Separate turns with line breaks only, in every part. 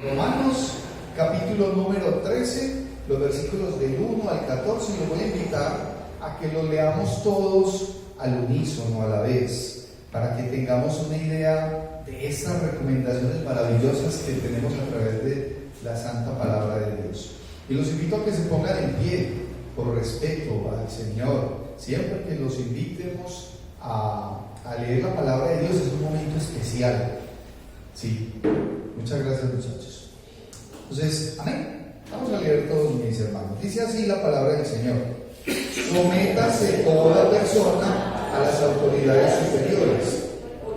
Romanos, capítulo número 13, los versículos del 1 al 14, y los voy a invitar a que los leamos todos al unísono, a la vez, para que tengamos una idea de estas recomendaciones maravillosas que tenemos a través de la santa palabra de Dios. Y los invito a que se pongan en pie, por respeto al Señor. Siempre que los invitemos a leer la palabra de Dios es un momento especial. Sí, muchas gracias, muchachos. Entonces, amén. Vamos a leer todos, mis hermanos. Dice así la palabra del Señor: sométase toda persona a las autoridades superiores,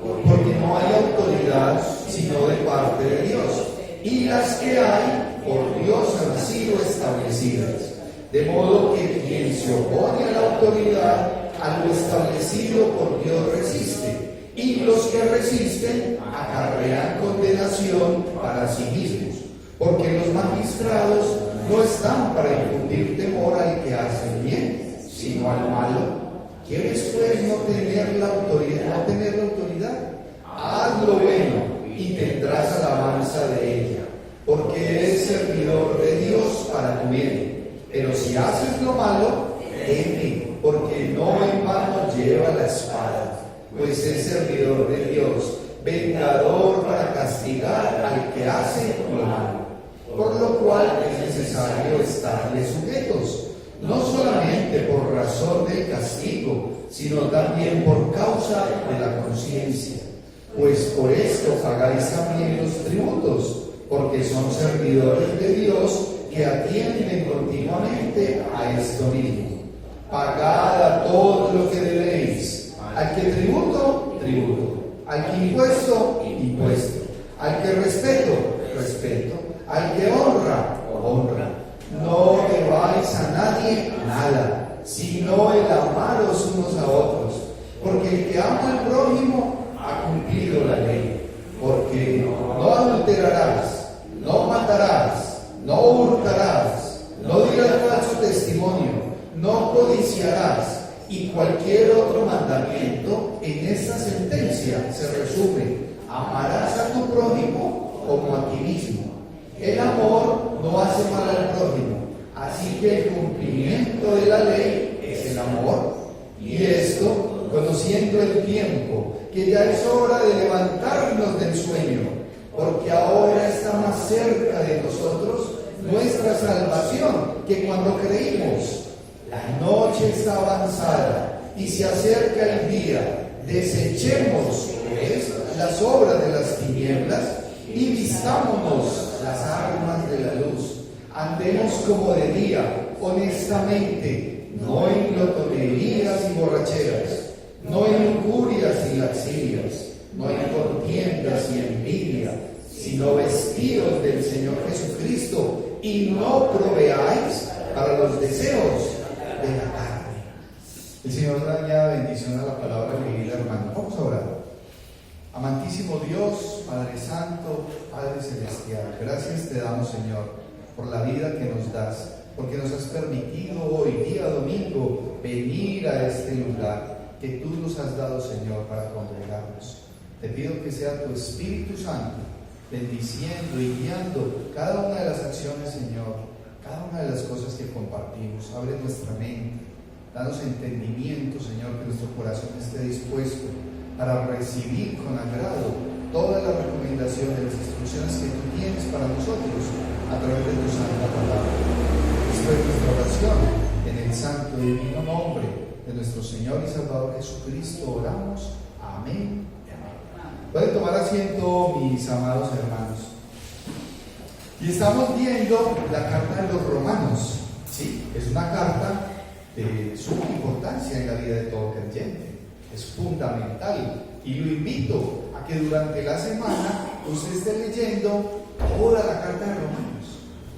porque no hay autoridad sino de parte de Dios, y las que hay por Dios han sido establecidas. De modo que quien se opone a la autoridad, a lo establecido por Dios resiste, y los que resisten acarrean condenación para sí mismos, porque los magistrados no están para infundir temor al que hace el bien, sino al malo. ¿Quieres pues no tener la autoridad? Haz lo bueno y tendrás alabanza de ella, porque eres servidor de Dios para tu bien. Pero si haces lo malo, teme, porque no en vano lleva la espada, pues es servidor de Dios, vengador para castigar al que hace lo malo. Por lo cual es necesario estarle sujetos, no solamente por razón del castigo, sino también por causa de la conciencia. Pues por esto pagáis también los tributos, porque son servidores de Dios que atienden continuamente a esto mismo. Pagad a todo lo que debéis. Al que tributo, tributo. Al que impuesto, impuesto. Al que respeto, respeto. Al que honra, honra. No debáis a nadie nada, sino el amaros unos a otros. Porque el que ama al prójimo ha cumplido la ley. Porque no adulterarás, no matarás, no hurtarás, no dirás falso testimonio, no codiciarás, y cualquier otro mandamiento en esta sentencia se resume: amarás a tu prójimo como a ti mismo. El amor no hace mal al prójimo, así que el cumplimiento de la ley es el amor. Y esto, conociendo el tiempo, que ya es hora de levantarnos del sueño, porque ahora está más cerca de nosotros nuestra salvación que cuando creímos. La noche está avanzada y se acerca el día. Desechemos, pues, las obras de las tinieblas y vistámonos las armas de la luz. Andemos como de día, honestamente, no en glotonerías y borracheras, no en lujurias y lascivias, no en contiendas y envidia, sino vestidos del Señor Jesucristo, y no proveáis para los deseos de la carne. El Señor da ya bendición a la palabra leída, hermano. Vamos a orar. Amantísimo Dios, Padre Santo, Padre Celestial, gracias te damos, Señor, por la vida que nos das, porque nos has permitido hoy, día domingo, venir a este lugar que tú nos has dado, Señor, para congregarnos. Te pido que sea tu Espíritu Santo bendiciendo y guiando cada una de las acciones, Señor, cada una de las cosas que compartimos. Abre nuestra mente, danos entendimiento, Señor, que nuestro corazón esté dispuesto para recibir con agrado todas las recomendaciones, las instrucciones que tú tienes para nosotros a través de tu santa palabra. Esto es nuestra oración, en el santo y divino nombre de nuestro Señor y Salvador Jesucristo oramos. Amén. Pueden tomar asiento, mis amados hermanos. Y estamos viendo la carta de los Romanos. Sí, es una carta de suma importancia en la vida de todo creyente. Es fundamental. Y lo invito a que durante la semana usted esté leyendo toda la carta de Romanos.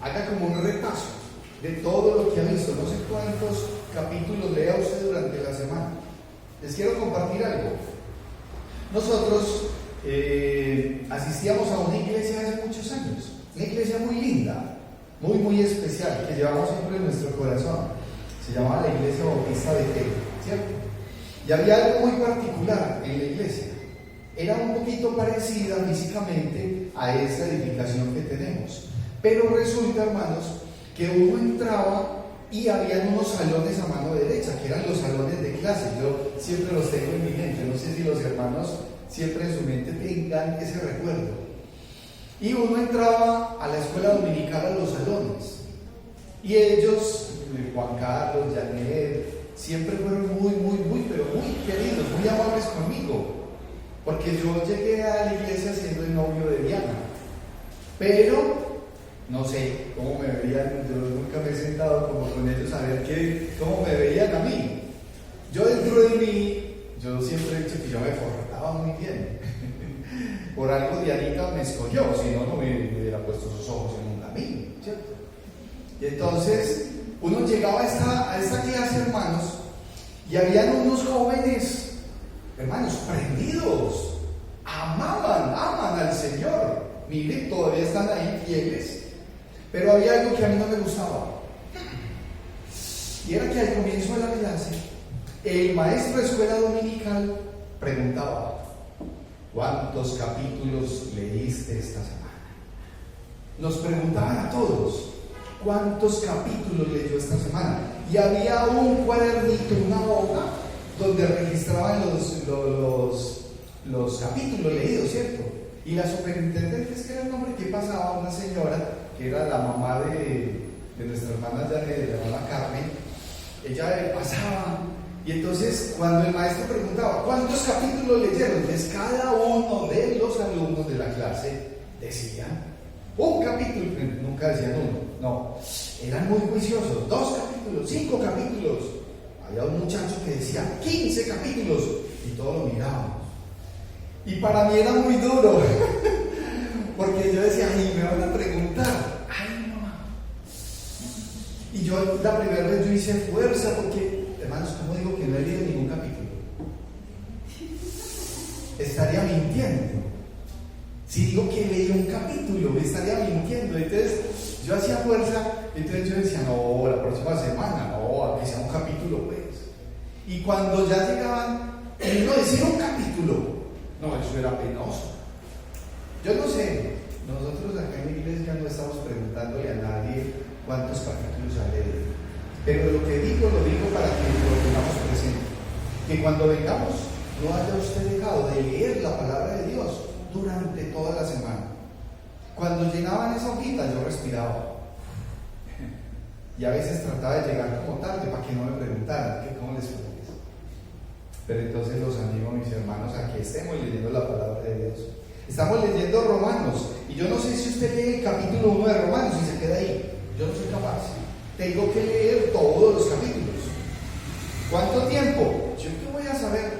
Haga como un repaso de todo lo que ha visto. No sé cuántos capítulos lea usted durante la semana. Les quiero compartir algo. Nosotros asistíamos a una iglesia hace muchos años, una iglesia muy linda, muy especial, que llevamos siempre en nuestro corazón. Se llamaba la Iglesia Bautista de Bethel, ¿cierto? Y había algo muy particular en la iglesia. era un poquito parecida físicamente a esta edificación que tenemos. Pero resulta, hermanos, que uno entraba y había unos salones a mano derecha, que eran los salones de clase. Yo siempre los tengo en mi mente, no sé si los hermanos siempre en su mente tengan ese recuerdo. Y uno entraba a la escuela dominical a los salones. Y ellos, Juan Carlos, Janet, siempre fueron pero muy queridos, muy amables conmigo. Porque yo llegué a la iglesia siendo el novio de Diana. Pero no sé cómo me veían, yo nunca me he sentado como con ellos a ver cómo me veían a mí. Yo dentro de mí, yo siempre he dicho que yo me portaba muy bien. Por algo Dianita me escogió, si no, no me hubiera puesto sus ojos en un camino, ¿cierto? Y entonces, uno llegaba a esta clase, hermanos, y habían unos jóvenes, hermanos, prendidos, aman al Señor. Miren, todavía están ahí fieles. Pero había algo que a mí no me gustaba. Y era que al comienzo de la clase, el maestro de escuela dominical preguntaba: ¿cuántos capítulos leíste esta semana? Nos preguntaban a todos: ¿cuántos capítulos leyó esta semana? Y había un cuadernito, una hoja, donde registraban los capítulos leídos, ¿cierto? Y la superintendente, es que era el nombre que pasaba, una señora que era la mamá de nuestra hermana Janet, de la hermana Carmen, ella pasaba, y entonces cuando el maestro preguntaba ¿cuántos capítulos leyeron? Entonces cada uno de los alumnos de la clase decían un capítulo, nunca decían uno, no, eran muy juiciosos, 2 capítulos, 5 capítulos. Había un muchacho que decía 15 capítulos, y todos lo mirábamos. Y para mí era muy duro, porque yo decía, ay, me van a preguntar, ay, mamá. Y yo la primera vez yo hice fuerza, porque, hermanos, ¿cómo digo que no he leído ningún capítulo? Estaría mintiendo. Si digo que leí un capítulo, estaría mintiendo. Entonces, yo hacía fuerza, entonces yo decía, no, la próxima semana, no, que sea un capítulo, pues. Y cuando ya llegaban, no decía un capítulo. No, eso era penoso. Yo no sé, nosotros acá en la iglesia no estamos preguntándole a nadie cuántos capítulos ha leído. Pero lo que digo, lo digo para que lo tengamos presente. Que cuando vengamos, no haya usted dejado de leer la palabra de Dios durante toda la semana. Cuando llenaban esa hojita, yo respiraba. Y a veces trataba de llegar como tarde para que no me preguntaran cómo les fue. Pero entonces los animo, mis hermanos, a que estemos leyendo la palabra de Dios. Estamos leyendo Romanos, y yo no sé si usted lee el capítulo 1 de Romanos y se queda ahí. Yo no soy capaz. Tengo que leer todos los capítulos. ¿Cuánto tiempo? Yo qué voy a saber.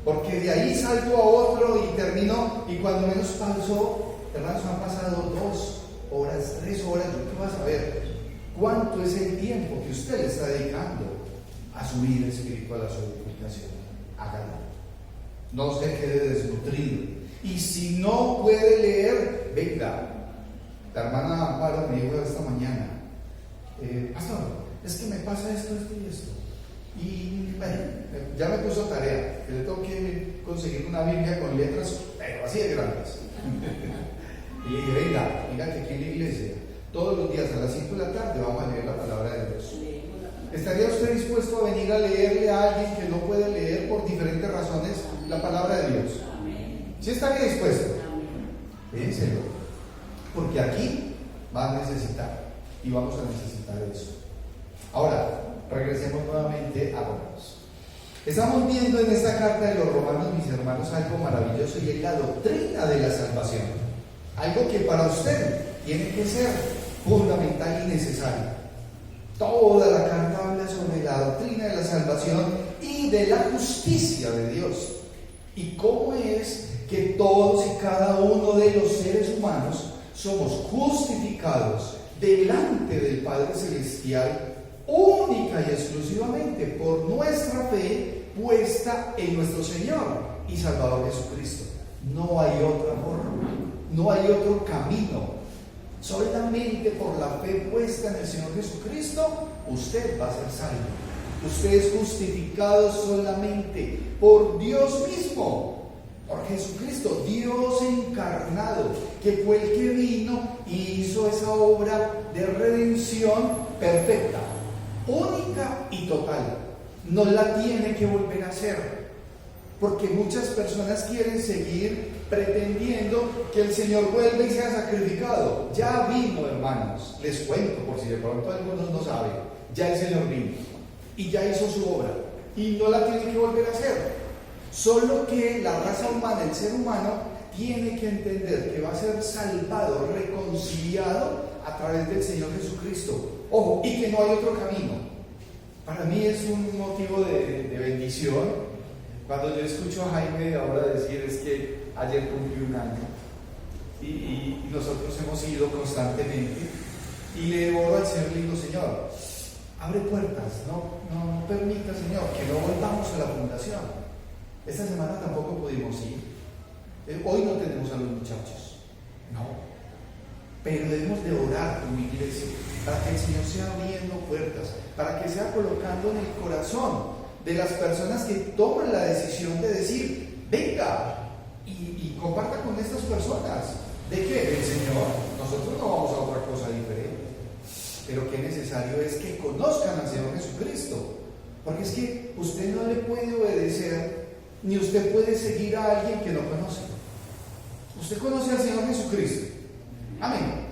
Porque de ahí salto a otro y termino, y cuando menos pasó, hermanos, han pasado 2 horas, 3 horas. Yo qué voy a saber cuánto es el tiempo que usted le está dedicando a su vida espiritual, a su edificación. Hágalo. No se quede desnutrido. Y si no puede leer, venga. La hermana Amparo me dijo esta mañana, pastor, es que me pasa esto y esto. Y bueno, ya me puso tarea, que le tengo que conseguir una Biblia con letras, pero así de grandes. Y le dije, venga que aquí en la iglesia, todos los días a las 5 de la tarde vamos a leer la palabra de Dios. ¿Estaría usted dispuesto a venir a leerle a alguien que no puede leer por diferentes razones la palabra de Dios? ¿Sí estaría dispuesto? Piénselo, porque aquí va a necesitar, y vamos a necesitar eso. Ahora, regresemos nuevamente a Romanos. Estamos viendo en esta carta de los Romanos, mis hermanos, algo maravilloso, y es la doctrina de la salvación. Algo que para usted tiene que ser fundamental y necesario. Toda la carta habla sobre la doctrina de la salvación y de la justicia de Dios. Y cómo es que todos y cada uno de los seres humanos somos justificados delante del Padre Celestial única y exclusivamente por nuestra fe puesta en nuestro Señor y Salvador Jesucristo. No hay otra forma, no hay otro camino. Solamente por la fe puesta en el Señor Jesucristo, usted va a ser salvo. Usted es justificado solamente por Dios mismo. por Jesucristo, Dios encarnado, que fue el que vino y hizo esa obra de redención perfecta, única y total. No la tiene que volver a hacer, porque muchas personas quieren seguir pretendiendo que el Señor vuelva y sea sacrificado. Ya vino, hermanos, les cuento por si de pronto algunos no saben, ya el Señor vino y ya hizo su obra y no la tiene que volver a hacer. Solo que la raza humana, el ser humano, tiene que entender que va a ser salvado, reconciliado a través del Señor Jesucristo. Ojo, y que no hay otro camino. Para mí es un motivo de bendición cuando yo escucho a Jaime ahora decir, es que ayer cumplí un año y nosotros hemos ido constantemente, y le oro al Señor y le digo, Señor, abre puertas, no permita, Señor, que no volvamos a la fundación. Esta semana tampoco pudimos ir. Hoy no tenemos a los muchachos. No. Pero debemos de orar como iglesia para que el Señor sea abriendo puertas, para que sea colocando en el corazón de las personas que toman la decisión de decir, venga y comparta con estas personas. ¿De qué? Del Señor. Nosotros no vamos a otra cosa diferente. Pero qué necesario es que conozcan al Señor Jesucristo. Porque es que usted no le puede obedecer, ni usted puede seguir a alguien que no conoce. Usted conoce al Señor Jesucristo. Amén.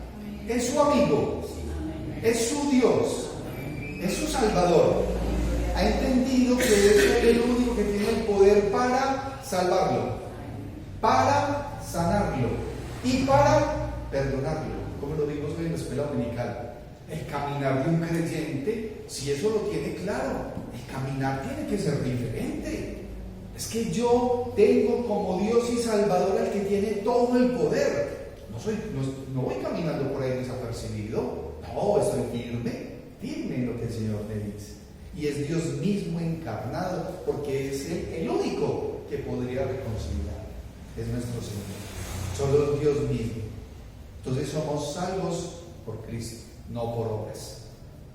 Es su amigo, es su Dios, es su Salvador. Ha entendido que es el único que tiene el poder para salvarlo, para sanarlo y para perdonarlo. Como lo vimos hoy en la escuela dominical. El caminar de un creyente, si eso lo tiene claro, el caminar tiene que ser diferente. Es que yo tengo como Dios y Salvador al que tiene todo el poder. No voy caminando por ahí desapercibido. No, estoy firme en lo que el Señor me dice. Y es Dios mismo encarnado, porque es el único que podría reconciliar. Es nuestro Señor. Solo Dios mismo. Entonces somos salvos por Cristo, no por obras,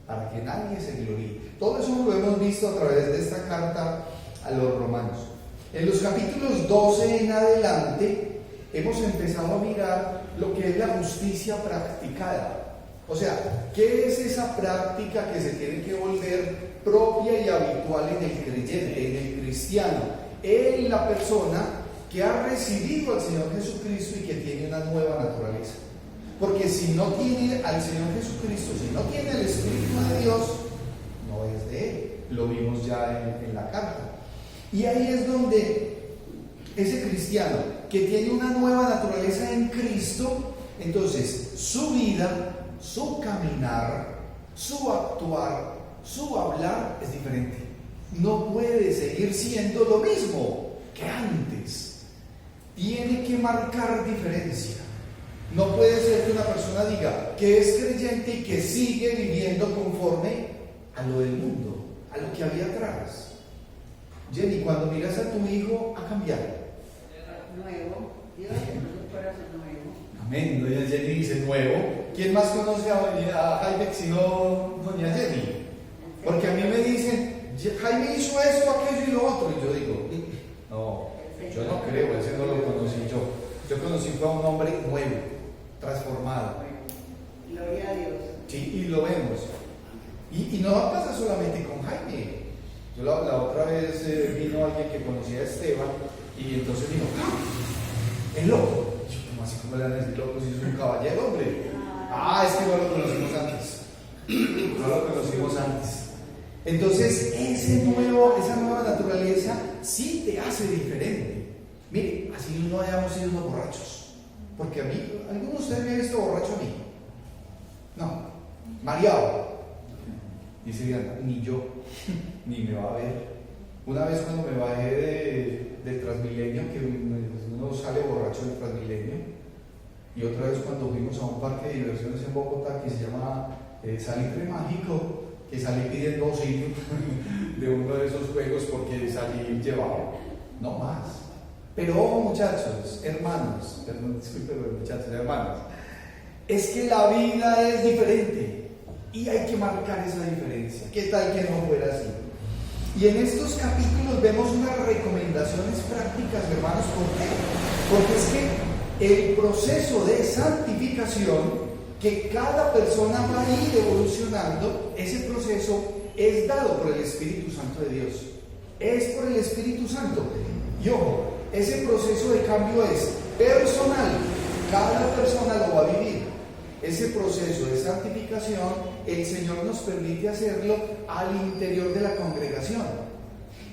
para que nadie se gloríe. Todo eso lo hemos visto a través de esta carta a los romanos. En los capítulos 12 en adelante hemos empezado a mirar lo que es la justicia practicada. O sea, ¿qué es esa práctica que se tiene que volver propia y habitual en el creyente, en el cristiano, en la persona que ha recibido al Señor Jesucristo y que tiene una nueva naturaleza? Porque si no tiene al Señor Jesucristo, si no tiene el Espíritu de Dios, no es de Él. Lo vimos ya en la carta. Y ahí es donde ese cristiano que tiene una nueva naturaleza en Cristo, entonces su vida, su caminar, su actuar, su hablar es diferente. No puede seguir siendo lo mismo que antes. Tiene que marcar diferencia. No puede ser que una persona diga que es creyente y que sigue viviendo conforme a lo del mundo, a lo que había atrás. Jenny, cuando miras a tu hijo, ha cambiado.
Nuevo. Dios es un corazón nuevo.
Amén. Doña Jenny dice nuevo. ¿Quién más conoce a Jaime sino doña Jenny? Porque a mí me dicen, Jaime hizo esto, aquello y lo otro. Y yo digo, no, yo no creo, ese no lo conocí yo. Yo conocí fue a un hombre nuevo, transformado.
Gloria a Dios.
Sí, y lo vemos. Y no pasa solamente con Jaime. Yo la otra vez vino alguien que conocía a Esteban y entonces dijo, ¡ah! ¡Es loco! Yo, ¿cómo así como le van a decir loco si es un caballero, hombre? Ah, es que no lo conocimos antes. No lo conocimos antes. Entonces, esa nueva naturaleza sí te hace diferente. Mire, así no hayamos sido unos borrachos. Porque a mí, ¿alguno de ustedes me ha visto borracho a mí? No. Mareado. Dice Diana, ni yo, ni me va a ver. Una vez cuando me bajé del Transmilenio, que uno sale borracho del Transmilenio, y otra vez cuando fuimos a un parque de diversiones en Bogotá que se llama Salitre Mágico, que salí pidiendo auxilio de uno de esos juegos porque salí llevado, no más. Pero muchachos, hermanos, disculpen muchachos, hermanos, es que la vida es diferente y hay que marcar esa diferencia. ¿Qué tal que no fuera así? Y en estos capítulos vemos unas recomendaciones prácticas, hermanos. ¿Por qué? Porque es que el proceso de santificación que cada persona va a ir evolucionando, ese proceso es dado por el Espíritu Santo de Dios. Es por el Espíritu Santo. Y ojo, ese proceso de cambio es personal. Cada persona lo va a vivir. Ese proceso de santificación, el Señor nos permite hacerlo al interior de la congregación.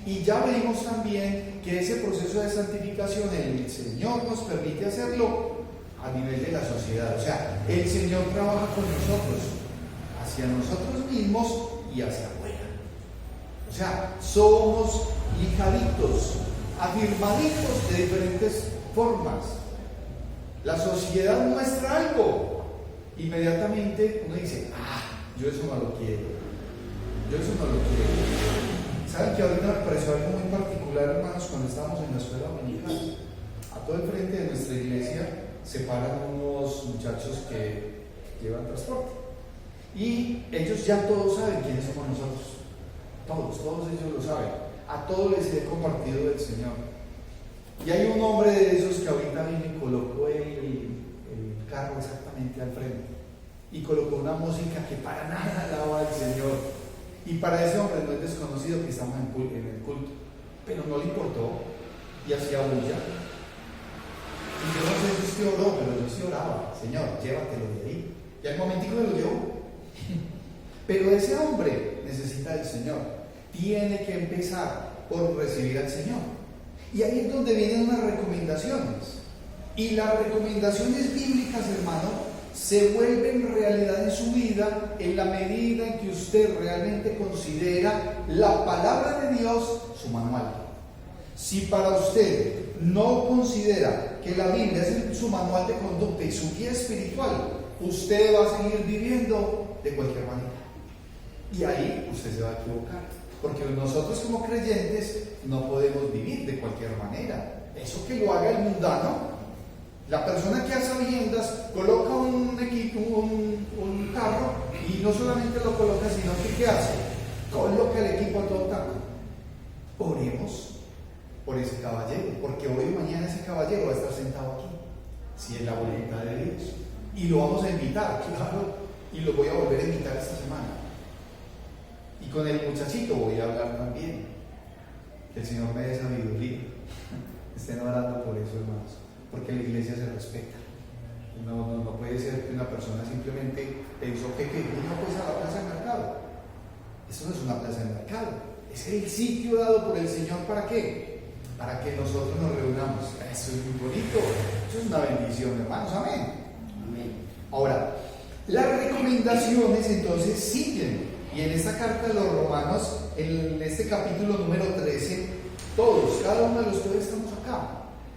Y ya vimos también que ese proceso de santificación, el Señor nos permite hacerlo a nivel de la sociedad. O sea, el Señor trabaja con nosotros, hacia nosotros mismos y hacia afuera. O sea, somos lijaditos, afirmaditos de diferentes formas. La sociedad muestra algo. Inmediatamente uno dice, yo eso no lo quiero. Yo eso no lo quiero. ¿Saben que ahorita me pareció algo muy particular, hermanos, cuando estábamos en la escuela dominical? A todo el frente de nuestra iglesia se paran unos muchachos que llevan transporte. Y ellos ya todos saben quiénes somos nosotros. Todos ellos lo saben. A todos les he compartido del Señor. Y hay un hombre de esos que ahorita vino y colocó el carro exactamente al frente. Y colocó una música que para nada alaba al Señor. Y para ese hombre no es desconocido que estamos en el culto. Pero no le importó. Y hacía bulla. Y yo no sé si usted oró, pero yo sí oraba. Señor, llévatelo de ahí. Y al momentico me lo llevó. Pero ese hombre necesita del Señor. Tiene que empezar por recibir al Señor. Y ahí es donde vienen unas recomendaciones. Y las recomendaciones bíblicas, hermano, se vuelven realidad en su vida en la medida en que usted realmente considera la palabra de Dios su manual. Si para usted no considera que la Biblia es su manual de conducta y su guía espiritual, usted va a seguir viviendo de cualquier manera. Y ahí usted se va a equivocar. Porque nosotros como creyentes no podemos vivir de cualquier manera. Eso que lo haga el mundano. La persona que a sabiendas coloca un equipo, un carro, y no solamente lo coloca, sino que ¿qué hace? Coloca el equipo a todo taco. Oremos por ese caballero, porque hoy o mañana ese caballero va a estar sentado aquí, si es la voluntad de Dios. Y lo vamos a invitar, claro, y lo voy a volver a invitar esta semana. Y con el muchachito voy a hablar también. Que el Señor me dé sabiduría. Estén orando por eso, hermanos. Porque la iglesia se respeta. No puede ser que una persona simplemente pensó que no pues a la plaza de mercado. Eso no es una plaza de mercado. Es el sitio dado por el Señor. ¿Para qué? Para que nosotros nos reunamos. Eso es muy bonito. Eso es una bendición, hermanos. Amén. Amén. Ahora, las recomendaciones entonces siguen. Y en esta carta de los Romanos, en este capítulo número 13, todos, cada uno de los que hoy estamos acá,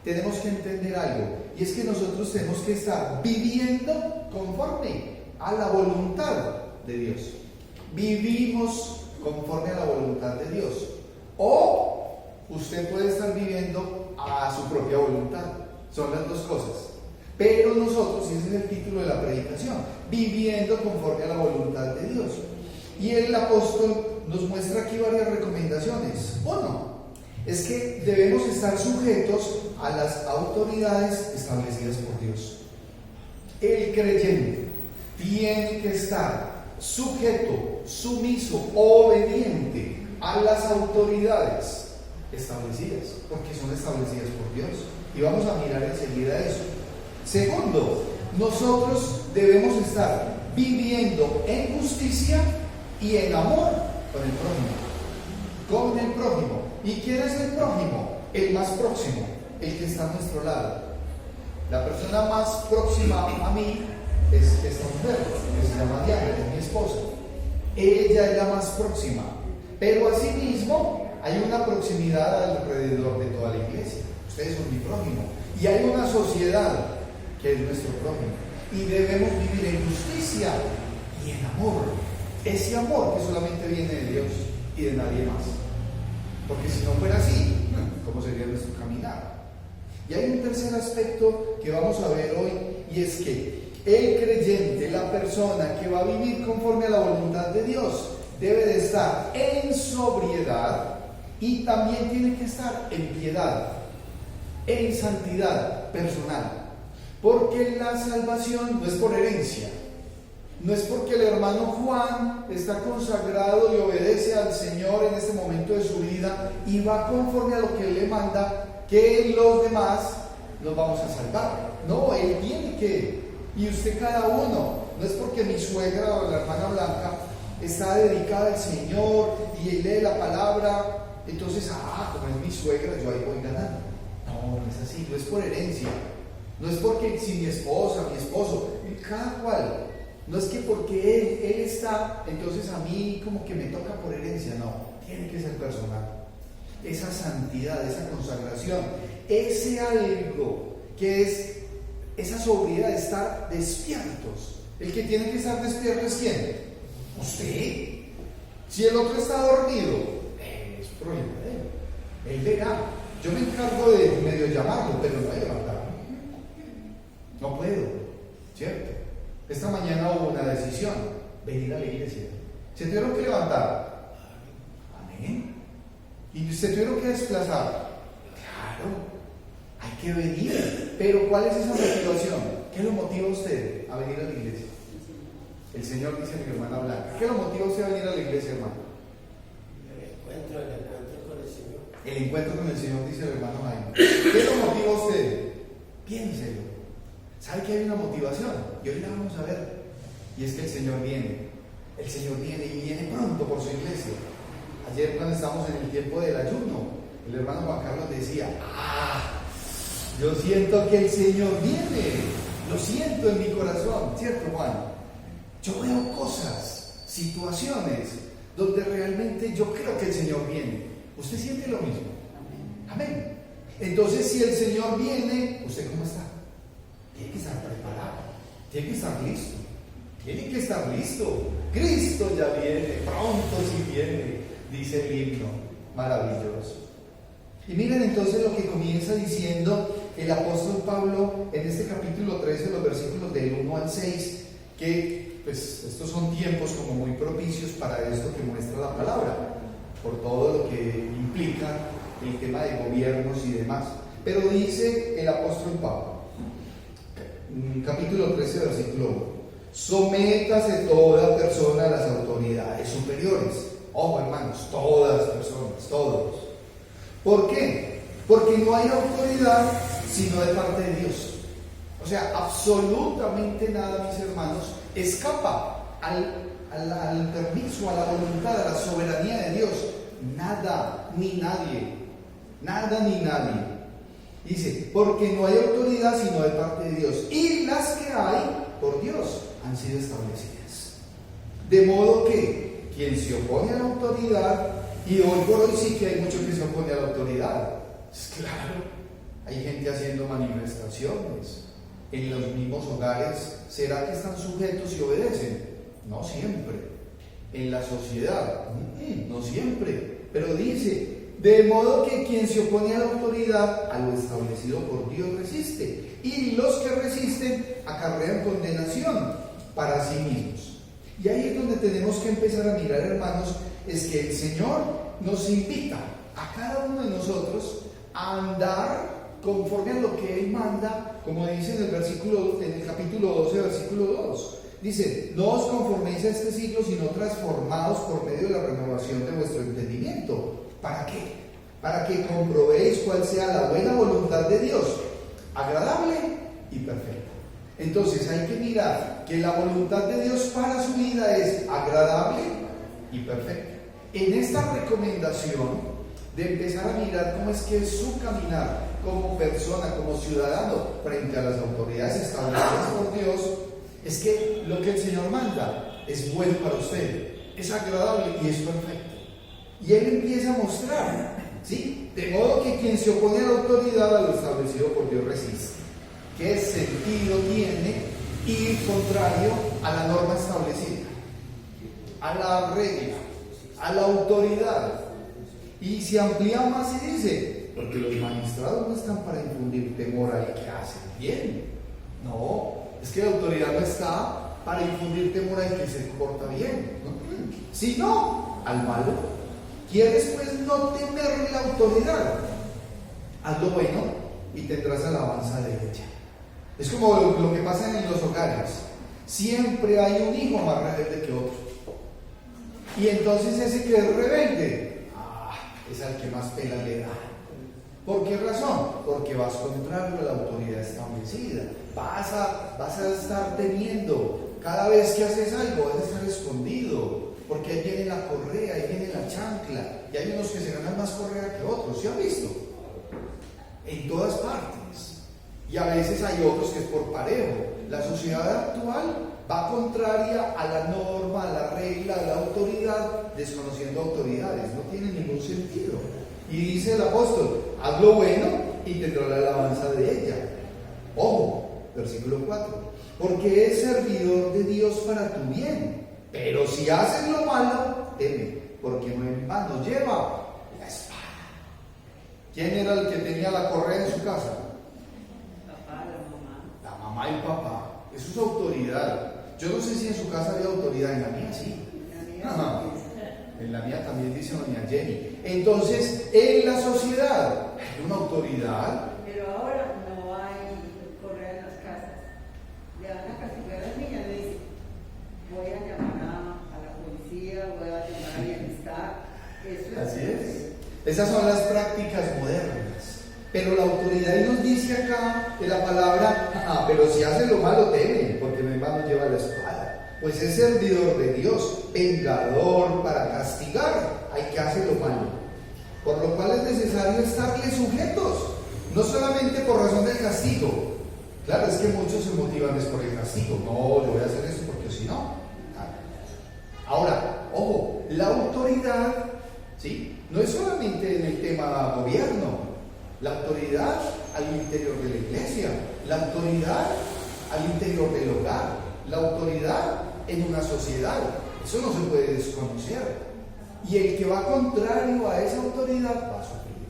tenemos que entender algo. Y es que nosotros tenemos que estar viviendo conforme a la voluntad de Dios. Vivimos conforme a la voluntad de Dios. O usted puede estar viviendo a su propia voluntad. Son las dos cosas. Pero nosotros, y ese es el título de la predicación, viviendo conforme a la voluntad de Dios. Y el apóstol nos muestra aquí varias recomendaciones. Uno, es que debemos estar sujetos a las autoridades establecidas por Dios. El creyente tiene que estar sujeto, sumiso, obediente a las autoridades establecidas, porque son establecidas por Dios. Y vamos a mirar enseguida eso. Segundo, nosotros debemos estar viviendo en justicia y en amor con el prójimo. Con el prójimo. ¿Y quién es el prójimo? El más próximo, el que está a nuestro lado. La persona más próxima a mí es esta mujer, que se llama Diana, es mi esposa. Ella es la más próxima. Pero asimismo hay una proximidad alrededor de toda la iglesia. Ustedes son mi prójimo. Y hay una sociedad que es nuestro prójimo. Y debemos vivir en justicia y en amor. Ese amor que solamente viene de Dios y de nadie más. Porque si no fuera así, ¿cómo sería nuestro caminar? Y hay un tercer aspecto que vamos a ver hoy, y es que el creyente, la persona que va a vivir conforme a la voluntad de Dios, debe de estar en sobriedad Y también tiene que estar en piedad, en santidad personal. Porque la salvación no es por herencia. No es porque el hermano Juan está consagrado y obedece al Señor en este momento de su vida y va conforme a lo que Él le manda, que los demás nos vamos a salvar. No, Él tiene que, y usted cada uno. No es porque mi suegra o la hermana Blanca está dedicada al Señor y lee la palabra, entonces, como es mi suegra, yo ahí voy ganando. No, no es así, no es por herencia. No es porque si mi esposa, mi esposo, cada cual. No es que porque él está, entonces a mí como que me toca por herencia. No, tiene que ser personal. Esa santidad, esa consagración, ese algo que es esa sobriedad de estar despiertos. El que tiene que estar despierto es ¿quién? Usted. Si el otro está dormido, es problema de él. Él verá. Yo me encargo de medio llamarlo, pero no de levantarme. No puedo, ¿cierto? Esta mañana hubo una decisión: venir a la iglesia. Se tuvieron que levantar. Amén. Y se tuvieron que desplazar. Claro, hay que venir. Pero ¿cuál es esa motivación? ¿Qué lo motiva a usted a venir a la iglesia? El Señor dice a mi hermana Blanca: ¿qué lo motiva a usted a venir a la iglesia, hermano?
El encuentro con el Señor.
El encuentro con el Señor, dice el hermano Jaime. ¿Qué lo motiva a usted? Piénselo. ¿Sabe que hay una motivación? Y hoy la vamos a ver. Y es que el Señor viene. El Señor viene y viene pronto por su iglesia. Ayer cuando estábamos en el tiempo del ayuno, el hermano Juan Carlos decía: yo siento que el Señor viene. Lo siento en mi corazón. ¿Cierto, Juan? Yo veo cosas, situaciones, donde realmente yo creo que el Señor viene. ¿Usted siente lo mismo? Amén. Entonces, si el Señor viene, ¿usted cómo está? Tiene que estar preparado, tiene que estar listo, tiene que estar listo. Cristo ya viene, pronto si viene, dice el himno, maravilloso. Y miren entonces lo que comienza diciendo el apóstol Pablo en este capítulo 13, los versículos del 1 al 6, que pues estos son tiempos como muy propicios para esto que muestra la palabra, por todo lo que implica el tema de gobiernos y demás. Pero dice el apóstol Pablo, capítulo 13, versículo 1: sométase toda persona a las autoridades superiores. Ojo, hermanos, todas las personas, todos. ¿Por qué? Porque no hay autoridad sino de parte de Dios. O sea, absolutamente nada, mis hermanos, escapa al permiso, a la voluntad, a la soberanía de Dios. Nada, ni nadie. Nada ni nadie. Dice, porque no hay autoridad sino de parte de Dios. Y las que hay, por Dios, han sido establecidas. De modo que quien se opone a la autoridad, y hoy por hoy sí que hay mucho que se opone a la autoridad. Claro, hay gente haciendo manifestaciones en los mismos hogares. ¿Será que están sujetos y obedecen? No siempre. En la sociedad, no siempre. Pero dice, de modo que quien se opone a la autoridad, a lo establecido por Dios resiste. Y los que resisten acarrean condenación para sí mismos. Y ahí es donde tenemos que empezar a mirar, hermanos, es que el Señor nos invita a cada uno de nosotros a andar conforme a lo que Él manda, como dice en el capítulo 12, versículo 2. Dice, no os conforméis a este siglo, sino transformados por medio de la renovación de vuestro entendimiento. ¿Para qué? Para que comprobéis cuál sea la buena voluntad de Dios, agradable y perfecta. Entonces hay que mirar que la voluntad de Dios para su vida es agradable y perfecta. En esta recomendación de empezar a mirar cómo es que es su caminar como persona, como ciudadano, frente a las autoridades establecidas por Dios, es que lo que el Señor manda es bueno para usted, es agradable y es perfecto. Y Él empieza a mostrar, ¿sí? De modo que quien se opone a la autoridad, a lo establecido por Dios, resiste. ¿Qué sentido tiene ir contrario a la norma establecida, a la regla, a la autoridad? Y se amplía más y dice, porque los magistrados no están para infundir temor al que hace bien. No, es que la autoridad no está para infundir temor al que se comporta bien, sino al malo. ¿Quieres pues no temer la autoridad? Haz lo bueno y tendrás alabanza de ella. Es como lo que pasa en los hogares. Siempre hay un hijo más rebelde que otro. Y entonces ese que es rebelde, es al que más pena le da. ¿Por qué razón? Porque vas contrario a la autoridad establecida. Vas a estar temiendo. Cada vez que haces algo, vas a estar escondido. Porque ahí viene la correa, ahí viene la chancla. Y hay unos que se ganan más correa que otros. ¿Sí han visto? En todas partes. Y a veces hay otros que es por parejo. La sociedad actual va contraria a la norma, a la regla, a la autoridad, desconociendo autoridades. No tiene ningún sentido. Y dice el apóstol, haz lo bueno y tendrá la alabanza de ella. Ojo, versículo 4. Porque es servidor de Dios para tu bien. Pero si haces lo malo, teme, porque no en vano lleva la espada. ¿Quién era el que tenía la correa en su casa?
Papá, la mamá.
La mamá y el papá. Eso es autoridad. Yo no sé si en su casa había autoridad, en la mía sí. Ajá. En la mía también dice doña Jenny. Entonces, en la sociedad hay una autoridad.
Pero ahora no hay correa en las casas. Le van a castigar a las niñas, le dicen, voy a llamar a la policía, voy a llamar a bienestar. Eso
Así es. Esas son las prácticas modernas. Pero la autoridad nos dice acá en la palabra, pero si hace lo malo teme, porque mi hermano lleva la espada. Pues es servidor de Dios, vengador para castigar al que hace lo malo. Por lo cual es necesario estarle sujetos, no solamente por razón del castigo. Claro, es que muchos se motivan es por el castigo. No, yo voy a hacer eso porque si no. Ahora, ojo, la autoridad, ¿sí? No es solamente en el tema gobierno. La autoridad al interior de la iglesia, la autoridad al interior del hogar, la autoridad en una sociedad. Eso no se puede desconocer. Y el que va contrario a esa autoridad va a sufrir.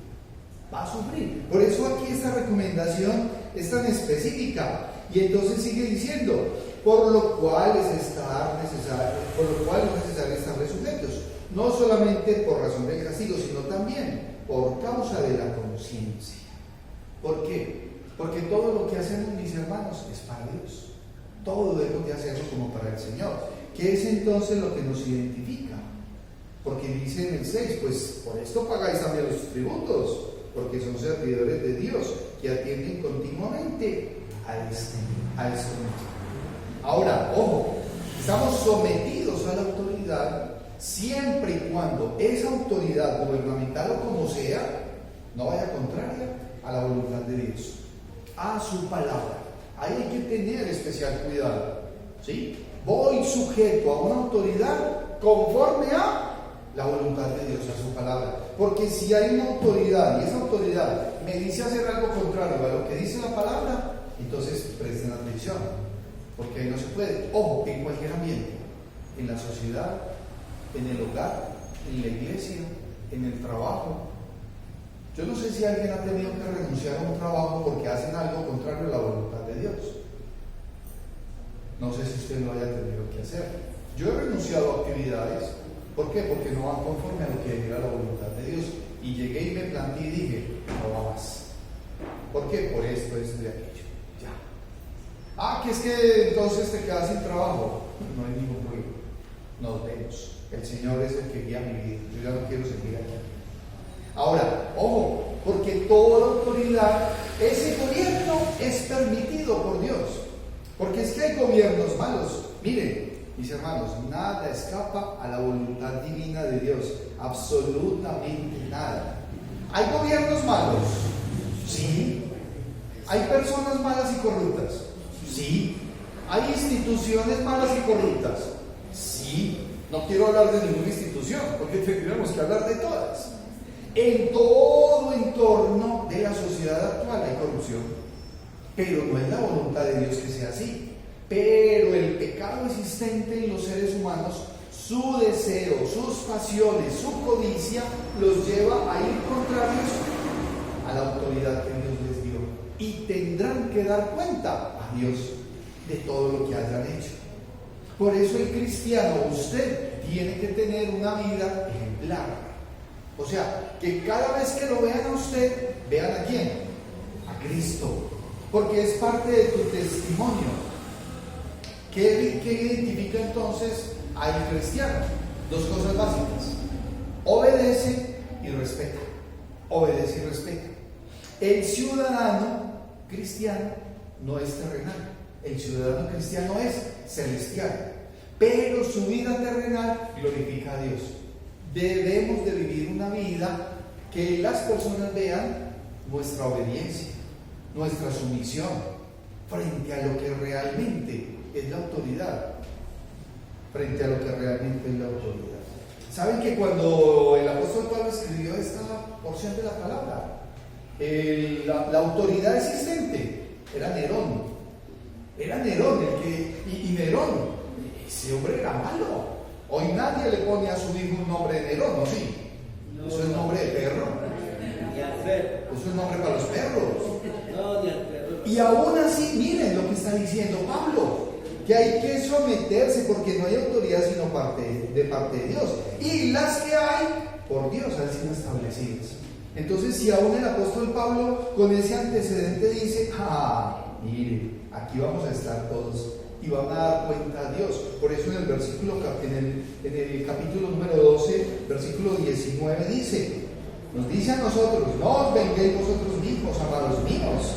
Va a sufrir. Por eso aquí esta recomendación es tan específica. Y entonces sigue diciendo, por lo cual es necesario estarle sujetos. No solamente por razón del castigo, sino también por causa de la conciencia. ¿Por qué? Porque todo lo que hacemos, mis hermanos, es para Dios. Todo debemos de hacerlo como para el Señor. ¿Qué es entonces lo que nos identifica? Porque dice en el 6, pues por esto pagáis también los tributos, porque son servidores de Dios que atienden continuamente a este motivo. Ahora, ojo, estamos sometidos a la autoridad siempre y cuando esa autoridad gubernamental o como sea, no vaya contraria a la voluntad de Dios, a su palabra. Ahí hay que tener especial cuidado, ¿sí? Voy sujeto a una autoridad conforme a la voluntad de Dios, a su palabra. Porque si hay una autoridad y esa autoridad me dice hacer algo contrario a lo que dice la palabra, entonces presten atención, porque ahí no se puede. Ojo, en cualquier ambiente, en la sociedad, en el hogar, en la iglesia, en el trabajo. Yo no sé si alguien ha tenido que renunciar a un trabajo porque hacen algo contrario a la voluntad de Dios. No sé si usted lo haya tenido que hacer. Yo he renunciado a actividades. ¿Por qué? Porque no van conforme a lo que era la voluntad de Dios. Y llegué y me planteé y dije, no va más. ¿Por qué? Por esto y aquello. Ya. Que es que entonces te quedas sin trabajo. No hay ningún problema. Nos vemos. El Señor es el que guía mi vida. Yo ya no quiero seguir aquí. Ahora, ojo, porque toda autoridad, ese gobierno es permitido por Dios. Porque es que hay gobiernos malos. Miren, mis hermanos, nada escapa a la voluntad divina de Dios. Absolutamente nada. ¿Hay gobiernos malos? Sí. ¿Hay personas malas y corruptas? Sí. ¿Hay instituciones malas y corruptas? Sí. No quiero hablar de ninguna institución, porque tendríamos que hablar de todas. En todo entorno de la sociedad actual hay corrupción, pero no es la voluntad de Dios que sea así. Pero el pecado existente en los seres humanos, su deseo, sus pasiones, su codicia, los lleva a ir contrarios a la autoridad que Dios les dio. Y tendrán que dar cuenta a Dios de todo lo que hayan hecho. Por eso el cristiano, usted, tiene que tener una vida ejemplar. O sea, que cada vez que lo vean a usted, vean a quién, a Cristo, porque es parte de tu testimonio. ¿Qué identifica entonces al cristiano? Dos cosas básicas: obedece y respeta. Obedece y respeta. El ciudadano cristiano no es terrenal, el ciudadano cristiano es celestial, pero su vida terrenal glorifica a Dios. Debemos de vivir una vida que las personas vean nuestra obediencia, nuestra sumisión frente a lo que realmente es la autoridad. Frente a lo que realmente es la autoridad. ¿Saben que cuando el apóstol Pablo escribió esta porción de la palabra, la autoridad existente era Nerón? Era Nerón y Nerón, ese hombre era malo. Hoy nadie le pone a su hijo un nombre de Nerón, ¿no? Sí. Eso es nombre de perro.
Ni al perro.
Eso es nombre para los perros.
No, ni al perro.
Y aún así, miren lo que está diciendo Pablo, que hay que someterse porque no hay autoridad sino de parte de Dios. Y las que hay, por Dios, han sido establecidas. Entonces, si aún el apóstol Pablo con ese antecedente dice, mire, aquí vamos a estar todos y van a dar cuenta a Dios. Por eso en el capítulo número 12, versículo 19 nos dice a nosotros: no os venguéis vosotros mismos, amados míos,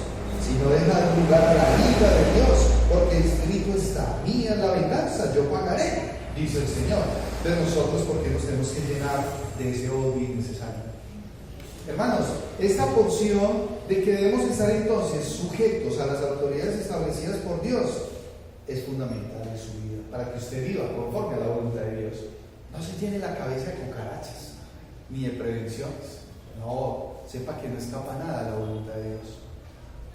sino dejad lugar a la ira de Dios, porque escrito está: mía es la venganza, yo pagaré, dice el Señor. De nosotros, porque nos tenemos que llenar de ese odio innecesario. Hermanos, esta porción de que debemos estar entonces sujetos a las autoridades establecidas por Dios es fundamental en su vida, para que usted viva conforme a la voluntad de Dios. No se llene la cabeza de cucarachas, ni de prevenciones. No, sepa que no escapa nada a la voluntad de Dios.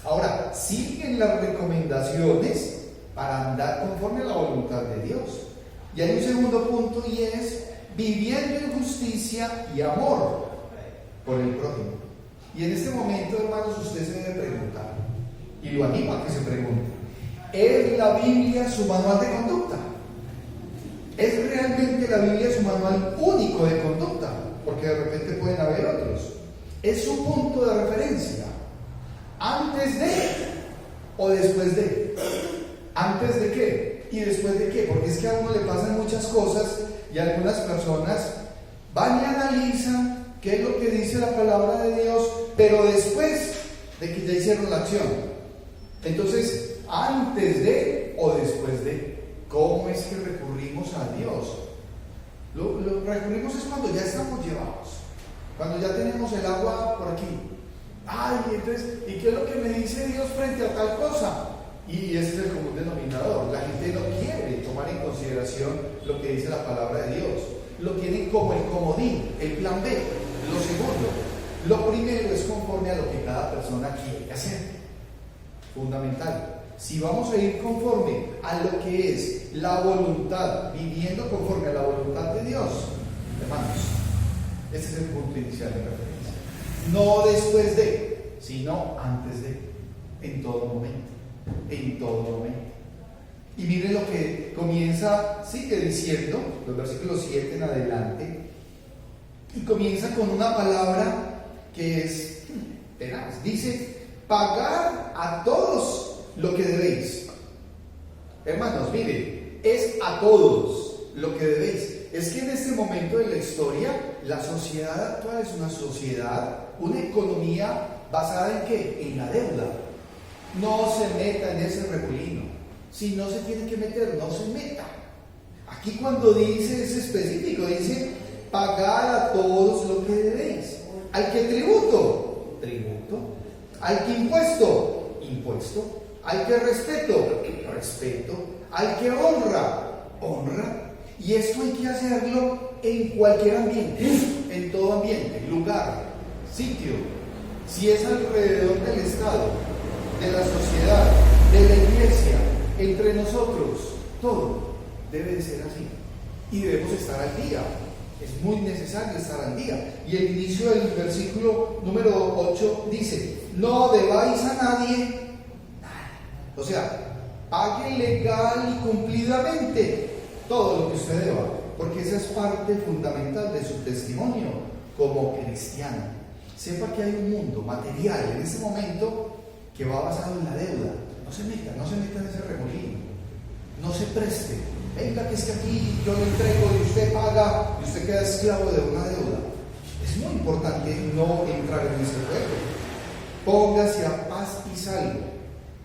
Ahora, siguen las recomendaciones para andar conforme a la voluntad de Dios. Y hay un segundo punto, y es viviendo en justicia y amor por el prójimo. Y en este momento, hermanos, usted se debe preguntar, y lo animo a que se pregunte: ¿es la Biblia su manual de conducta? ¿Es realmente la Biblia su manual único de conducta? Porque de repente pueden haber otros. ¿Es su punto de referencia? ¿Antes de o después de? ¿Antes de qué? ¿Y después de qué? Porque es que a uno le pasan muchas cosas y algunas personas van y analizan qué es lo que dice la palabra de Dios, pero después de que ya hicieron la acción. Entonces, ¿antes de o después de? ¿Cómo es que recurrimos a Dios? Lo recurrimos es cuando ya estamos llevados, cuando ya tenemos el agua por aquí. Entonces, ¿y qué es lo que me dice Dios frente a tal cosa? Y ese es el común denominador. La gente no quiere tomar en consideración lo que dice la palabra de Dios. Lo tienen como el comodín, el plan B. Lo segundo, lo primero es conforme a lo que cada persona quiere hacer. Fundamental. Si vamos a ir conforme a lo que es la voluntad, viviendo conforme a la voluntad de Dios, hermanos, ese es el punto inicial de referencia. No después de, sino antes de, en todo momento. En todo momento. Y miren lo que sigue diciendo, los versículos 7 en adelante, y comienza con una palabra que es tenaz. Dice: pagar a todos lo que debéis. Hermanos, miren, es a todos lo que debéis. Es que en este momento de la historia, la sociedad actual es una sociedad, una economía basada en ¿qué? En la deuda. No se meta en ese revolino. Si no se tiene que meter, no se meta. Aquí cuando dice, es específico, dice: pagar a todos lo que debéis. Al que tributo, tributo. Al que impuesto, impuesto. Al que respeto, respeto. Al que honra, honra. Y esto hay que hacerlo en cualquier ambiente, en todo ambiente, lugar, sitio. Si es alrededor del Estado, de la sociedad, de la iglesia, entre nosotros, todo debe de ser así. Y debemos estar al día. Es muy necesario estar al día. Y el inicio del versículo número 8 dice: no debáis a nadie nada. O sea, pague legal y cumplidamente todo lo que usted deba, porque esa es parte fundamental de su testimonio. como cristiano, sepa que hay un mundo material en este momento que va basado en la deuda. No se meta en ese remolino, no se preste. Venga, que es que aquí yo le entrego y usted paga y usted queda esclavo de una deuda. Es muy importante no entrar en ese juego. Póngase a paz y salvo.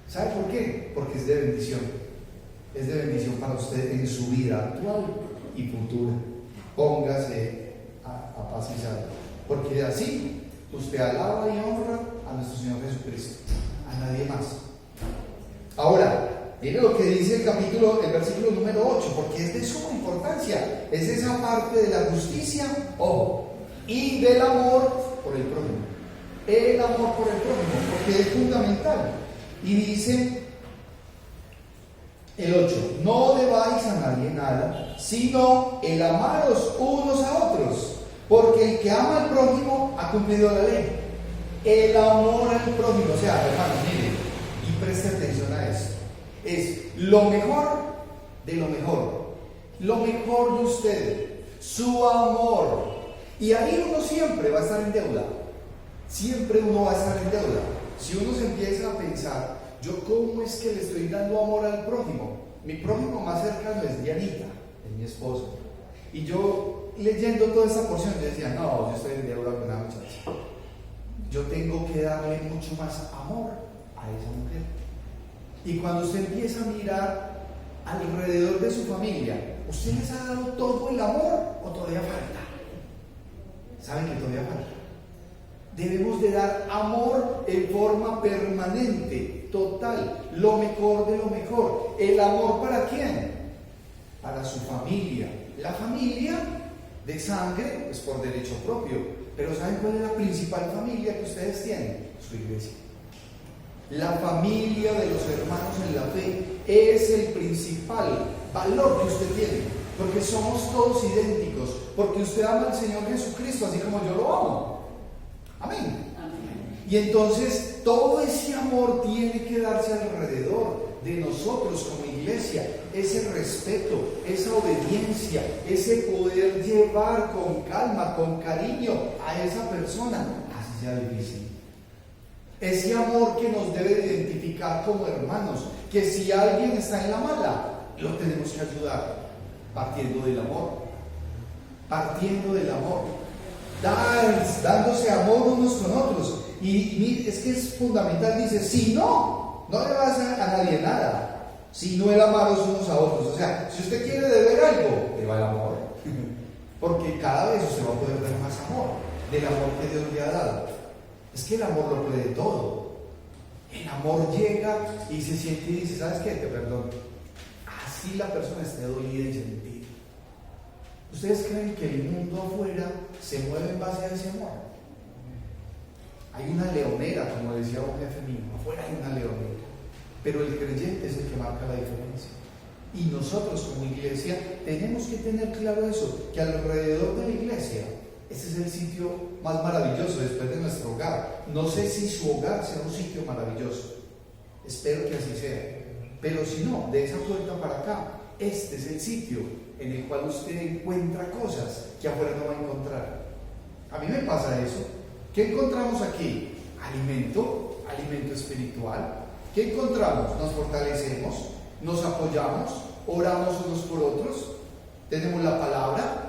¿Sabe por qué? Porque es de bendición. Es de bendición para usted en su vida actual y futura. Póngase a paz y salvo. Porque así usted alaba y honra a nuestro Señor Jesucristo, a nadie más. Ahora, mire lo que dice el versículo número 8, porque es de suma importancia. Es esa parte de la justicia, ojo, y del amor por el prójimo. El amor por el prójimo, porque es fundamental. Y dice el 8: no debáis a nadie nada, sino el amaros unos a otros, porque el que ama al prójimo ha cumplido la ley. El amor al prójimo, o sea, hermanos, miren, y preste atención a esto, es lo mejor de lo mejor de usted, su amor. Y ahí uno siempre va a estar en deuda, siempre uno va a estar en deuda. Si uno se empieza a pensar, yo cómo es que le estoy dando amor al prójimo, mi prójimo más cercano es Dianita, es mi esposa, y yo leyendo toda esta porción yo decía, no, yo estoy en deuda con una muchacha, yo tengo que darle mucho más amor a esa mujer. Y cuando usted empieza a mirar alrededor de su familia, ¿usted les ha dado todo el amor o todavía falta? ¿Saben que todavía falta? Debemos de dar amor en forma permanente, total, lo mejor de lo mejor. ¿El amor para quién? Para su familia. La familia de sangre es por derecho propio, pero ¿saben cuál es la principal familia que ustedes tienen? Su iglesia. La familia de los hermanos en la fe es el principal valor que usted tiene, porque somos todos idénticos, porque usted ama al Señor Jesucristo así como yo lo amo. Amén. Y entonces todo ese amor tiene que darse alrededor de nosotros como iglesia, ese respeto, esa obediencia, ese poder llevar con calma, con cariño a esa persona, así sea difícil. Ese amor que nos debe de identificar como hermanos, que si alguien está en la mala, lo tenemos que ayudar, partiendo del amor, dándose amor unos con otros. Y es que es fundamental, dice, si no le vas a nadie nada, sino el amaros unos a otros. O sea, si usted quiere deber algo, deba el amor, porque cada vez usted va a poder dar más amor, del amor que Dios le ha dado. Es que el amor lo puede todo. El amor llega y se siente y dice, ¿sabes qué? Te perdono. Así la persona esté dolida y sentida. ¿Ustedes creen que el mundo afuera se mueve en base a ese amor? Hay una leonera, como decía un jefe mío, afuera hay una leonera, pero el creyente es el que marca la diferencia. Y nosotros como iglesia tenemos que tener claro eso, que alrededor de la iglesia, ese es el sitio más maravilloso después de nuestro hogar. No sé si su hogar sea un sitio maravilloso, espero que así sea, pero si no, de esa puerta para acá, este es el sitio en el cual usted encuentra cosas que afuera no va a encontrar. A mí me pasa eso. ¿Qué encontramos aquí? Alimento espiritual. ¿Qué encontramos? Nos fortalecemos, nos apoyamos, oramos unos por otros, tenemos la palabra.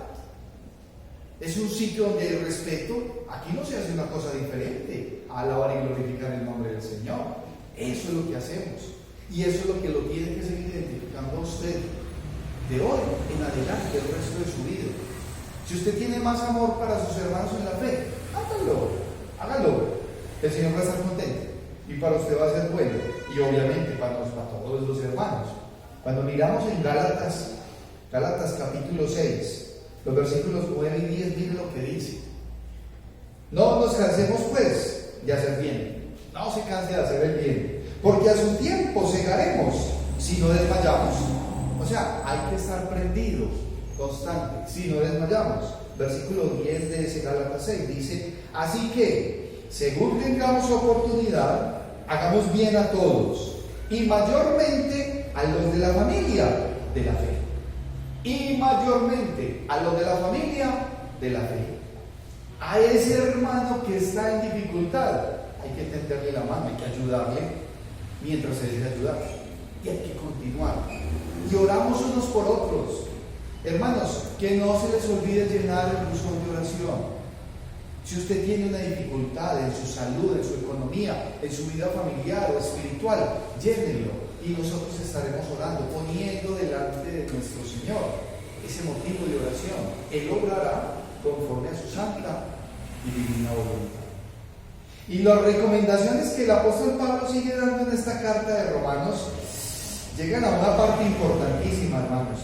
Es un sitio donde hay respeto. Aquí no se hace una cosa diferente a alabar y glorificar el nombre del Señor. Eso es lo que hacemos. Y eso es lo que lo tiene que seguir identificando a usted de hoy en adelante, el resto de su vida. Si usted tiene más amor para sus hermanos en la fe, hágalo. El Señor va a estar contento y para usted va a ser bueno. Y obviamente para todos los hermanos. Cuando miramos en Gálatas capítulo 6, los versículos 9 y 10, miren lo que dice. No nos cansemos pues de hacer bien. No se canse de hacer el bien, porque a su tiempo segaremos si no desmayamos. O sea, hay que estar prendidos, constante, si no desmayamos. Versículo 10 de ese Gálatas 6 dice, así que, según tengamos oportunidad, hagamos bien a todos, y mayormente a los de la familia de la fe. Y mayormente a los de la familia de la fe. A ese hermano que está en dificultad, hay que tenderle la mano, hay que ayudarle mientras se deja ayudar. Y hay que continuar. Y oramos unos por otros. Hermanos, que no se les olvide llenar el buzón de oración. Si usted tiene una dificultad en su salud, en su economía, en su vida familiar o espiritual, llénenlo y nosotros estaremos orando, poniendo delante de nuestro Señor ese motivo de oración. Él obrará conforme a su santa y divina voluntad. Y las recomendaciones que el apóstol Pablo sigue dando en esta carta de Romanos llegan a una parte importantísima, hermanos.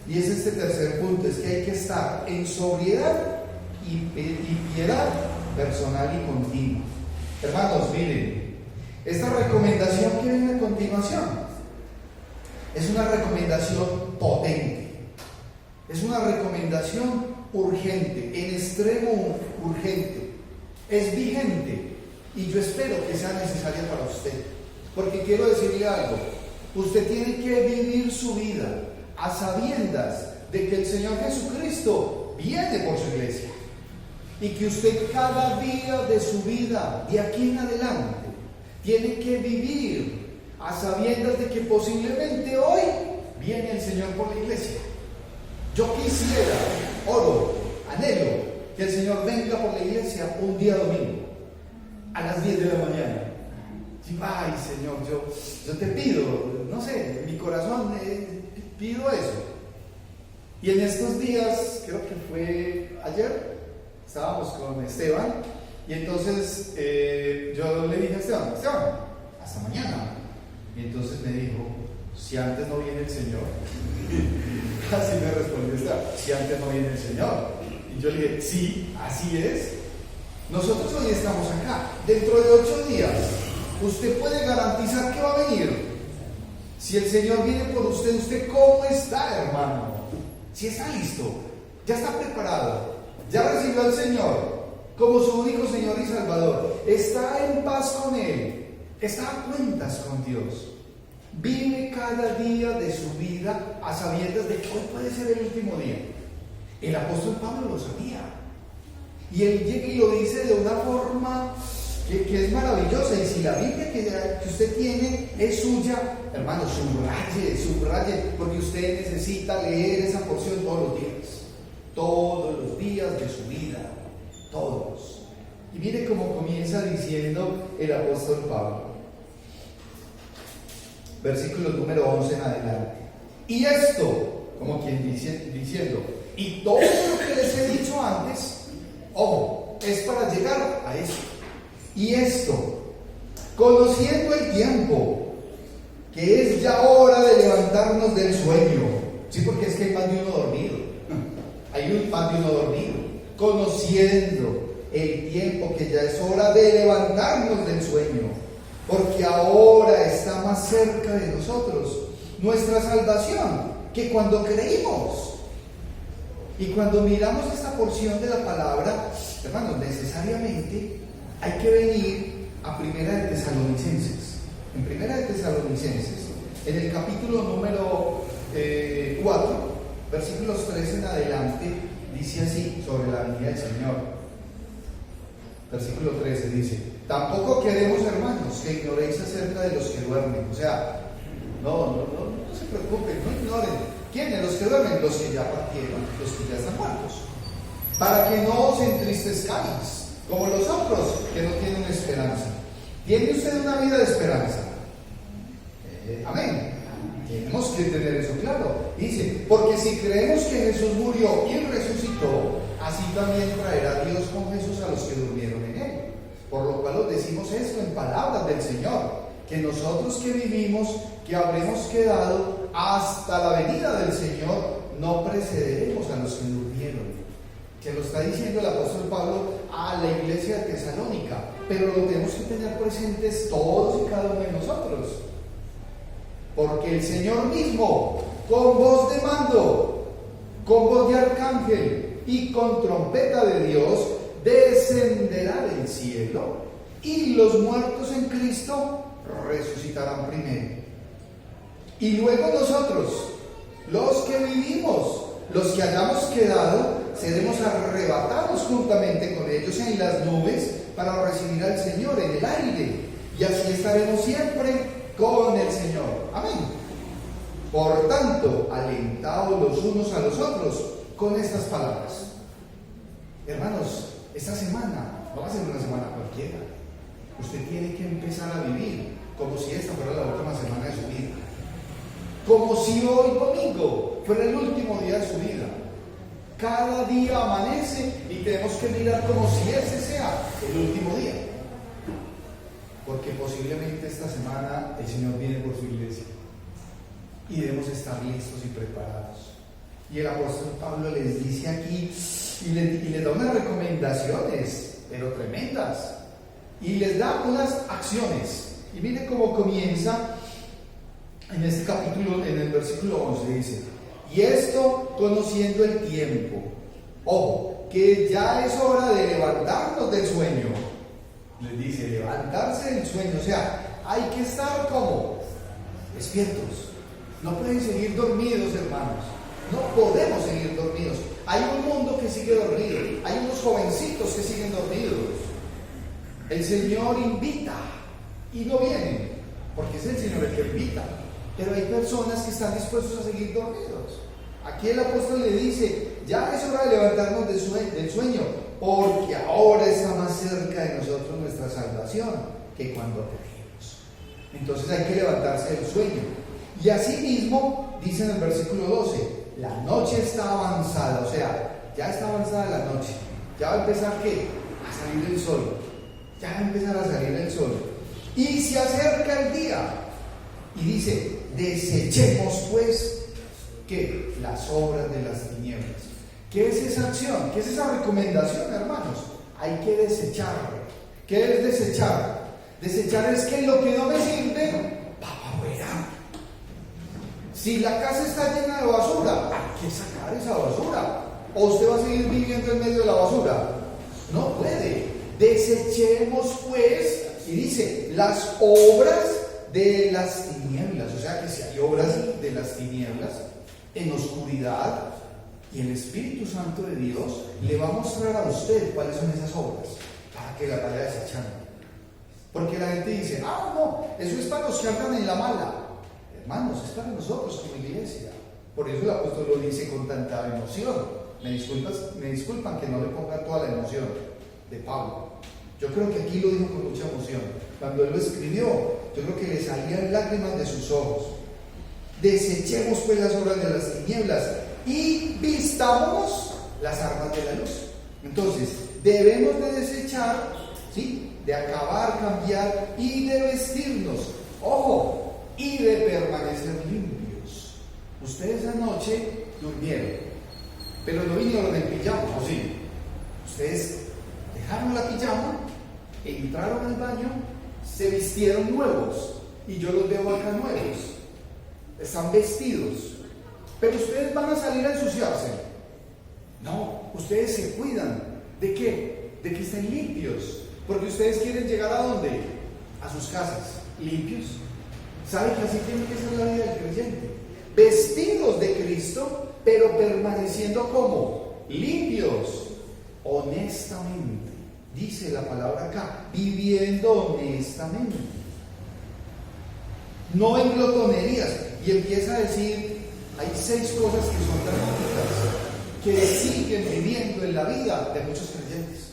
Y es este tercer punto, es que hay que estar en sobriedad y piedad personal y continua. Hermanos, miren, esta recomendación que viene a continuación es una recomendación potente, es una recomendación urgente, en extremo urgente, es vigente y yo espero que sea necesaria para usted, porque quiero decirle algo, usted tiene que vivir su vida a sabiendas de que el Señor Jesucristo viene por su iglesia y que usted cada día de su vida, de aquí en adelante, tiene que vivir a sabiendas de que posiblemente hoy viene el Señor por la iglesia. Yo quisiera, oro, anhelo que el Señor venga por la iglesia un día domingo a las 10 de la mañana. Ay, Señor, yo te pido, no sé, en mi corazón pido eso. Y en estos días, creo que fue ayer, estábamos con Esteban y entonces yo le dije a Esteban, hasta mañana. Y entonces me dijo, si antes no viene el Señor, así me respondió Esteban, si antes no viene el Señor. Y yo le dije, sí, así es. Nosotros hoy estamos acá, dentro de 8 días, usted puede garantizar que va a venir. Si el Señor viene por usted, ¿usted cómo está, hermano? Si está listo, ya está preparado, ya recibió al Señor como su único Señor y Salvador, está en paz con Él, está a cuentas con Dios, vive cada día de su vida a sabiendas de que hoy puede ser el último día. El apóstol Pablo lo sabía y él llega y lo dice de una forma que es maravillosa. Y si la Biblia que usted tiene es suya, hermano, subraye, porque usted necesita leer esa porción todos los días de su vida, todos. Y mire cómo comienza diciendo el apóstol Pablo, versículo número 11 en adelante. Y esto, como quien diciendo, y todo lo que les he dicho antes, ojo, es para llegar a eso. Y esto, conociendo el tiempo, que es ya hora de levantarnos del sueño. Sí, porque es que hay más de uno dormido. Hay más de uno dormido. Conociendo el tiempo, que ya es hora de levantarnos del sueño. Porque ahora está más cerca de nosotros nuestra salvación que cuando creímos. Y cuando miramos esta porción de la palabra, hermanos, necesariamente hay que venir a Primera de Tesalonicenses. En Primera de Tesalonicenses, en el capítulo número 4, versículos 3 en adelante, dice así sobre la venida del Señor. Versículo 13 dice: tampoco queremos, hermanos, que ignoréis acerca de los que duermen. O sea, no se preocupen, no ignoren. ¿Quiénes? Los que duermen, los que ya partieron, los que ya están muertos. Para que no os entristezcáis, como los otros que no tienen esperanza. ¿Tiene usted una vida de esperanza? Amén. Tenemos que tener eso claro. Dice, porque si creemos que Jesús murió y resucitó, así también traerá Dios con Jesús a los que durmieron en Él. Por lo cual os decimos esto en palabras del Señor, que nosotros que vivimos, que habremos quedado hasta la venida del Señor, no precederemos a los que durmieron. Que lo está diciendo el apóstol Pablo a la iglesia de Tesalónica, pero lo tenemos que tener presentes todos y cada uno de nosotros. Porque el Señor mismo, con voz de mando, con voz de arcángel y con trompeta de Dios, descenderá del cielo, y los muertos en Cristo resucitarán primero. Y luego nosotros, los que vivimos, los que hayamos quedado, seremos arrebatados juntamente con ellos en las nubes para recibir al Señor en el aire. Y así estaremos siempre con el Señor. Amén. Por tanto, alentados los unos a los otros con estas palabras. Hermanos, esta semana no va a ser una semana cualquiera. Usted tiene que empezar a vivir como si esta fuera la última semana de su vida. Como si hoy domingo fuera el último día de su vida. Cada día amanece y tenemos que mirar como si ese sea el último día. Porque posiblemente esta semana el Señor viene por su iglesia. Y debemos estar listos y preparados. Y el apóstol Pablo les dice aquí, y les da unas recomendaciones, pero tremendas. Y les da unas acciones. Y mire cómo comienza en este capítulo, en el versículo 11, dice: y esto conociendo el tiempo. Ojo, que ya es hora de levantarnos del sueño. Les dice, levantarse del sueño. O sea, hay que estar como despiertos. No pueden seguir dormidos, hermanos. No podemos seguir dormidos. Hay un mundo que sigue dormido. Hay unos jovencitos que siguen dormidos. El Señor invita y no vienen, porque es el Señor el que invita. Pero hay personas que están dispuestos a seguir dormidos. Aquí el apóstol le dice, ya es hora de levantarnos del sueño, porque ahora está más cerca de nosotros nuestra salvación que cuando creímos. Entonces hay que levantarse del sueño. Y así mismo dice en el versículo 12, la noche está avanzada, o sea, ya está avanzada la noche. Ya va a empezar, ¿qué? A salir el sol. Ya va a empezar a salir el sol. Y se acerca el día. Y dice, desechemos pues, ¿qué? Las obras de las tinieblas. ¿Qué es esa acción? ¿Qué es esa recomendación, hermanos? Hay que desechar. ¿Qué es desechar? Desechar es que lo que no me sirve, va afuera. Si la casa está llena de basura, hay que sacar esa basura. ¿O usted va a seguir viviendo en medio de la basura? No puede. Desechemos pues, y dice, las obras de las tinieblas. O sea que si hay obras de las tinieblas en oscuridad, y el Espíritu Santo de Dios le va a mostrar a usted cuáles son esas obras para que las vaya desechando. Porque la gente dice, no, eso es para los que andan en la mala. Hermanos, es para nosotros como iglesia. Por eso el apóstol lo dice con tanta emoción. Me disculpan que no le ponga toda la emoción de Pablo. Yo creo que aquí lo dijo con mucha emoción. Cuando él lo escribió, yo creo que le salían lágrimas de sus ojos. Desechemos pues las obras de las tinieblas y vistámonos las armas de la luz. Entonces, debemos de desechar, ¿sí? De acabar, cambiar y de vestirnos. Ojo, y de permanecer limpios. Ustedes anoche durmieron, pero no vinieron en pijama, ¿o sí? Ustedes dejaron la pijama, entraron al baño, se vistieron nuevos, y yo los veo acá nuevos. Están vestidos. Pero ustedes van a salir a ensuciarse. No, ustedes se cuidan. ¿De qué? De que estén limpios. Porque ustedes quieren llegar ¿a dónde? A sus casas. ¿Limpios? ¿Saben que así tiene que ser la vida del creyente? Vestidos de Cristo, pero permaneciendo como limpios, honestamente. Dice la palabra acá, viviendo honestamente. No en glotonerías. Y empieza a decir, hay 6 cosas que son dramáticas, que siguen viviendo en la vida de muchos creyentes,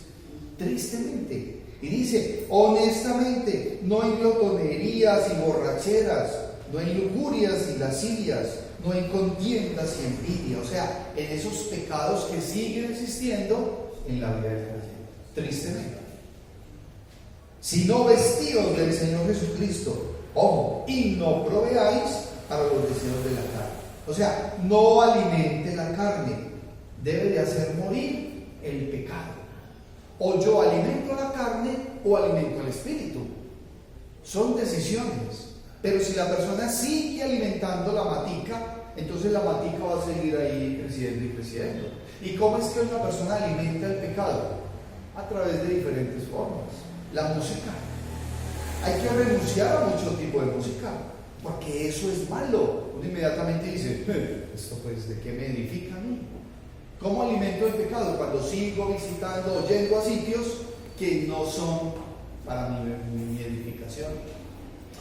tristemente. Y dice, honestamente, no en glotonerías y borracheras, no en lujurias y lascivias, no en contiendas y envidia. O sea, en esos pecados que siguen existiendo en la vida del creyente, tristemente. Sino vestidos del Señor Jesucristo, ojo, y no proveáis para los deseos de la carne. O sea, no alimente la carne, debe de hacer morir el pecado. O yo alimento la carne o alimento el espíritu. Son decisiones. Pero si la persona sigue alimentando la matica, entonces la matica va a seguir ahí creciendo y creciendo. ¿Y cómo es que una persona alimenta el pecado? A través de diferentes formas. La música. Hay que renunciar a mucho tipo de música, porque eso es malo. Uno inmediatamente dice, esto pues, ¿de qué me edifica a mí? ¿Cómo alimento el pecado? Cuando sigo visitando o yendo a sitios que no son para mi edificación.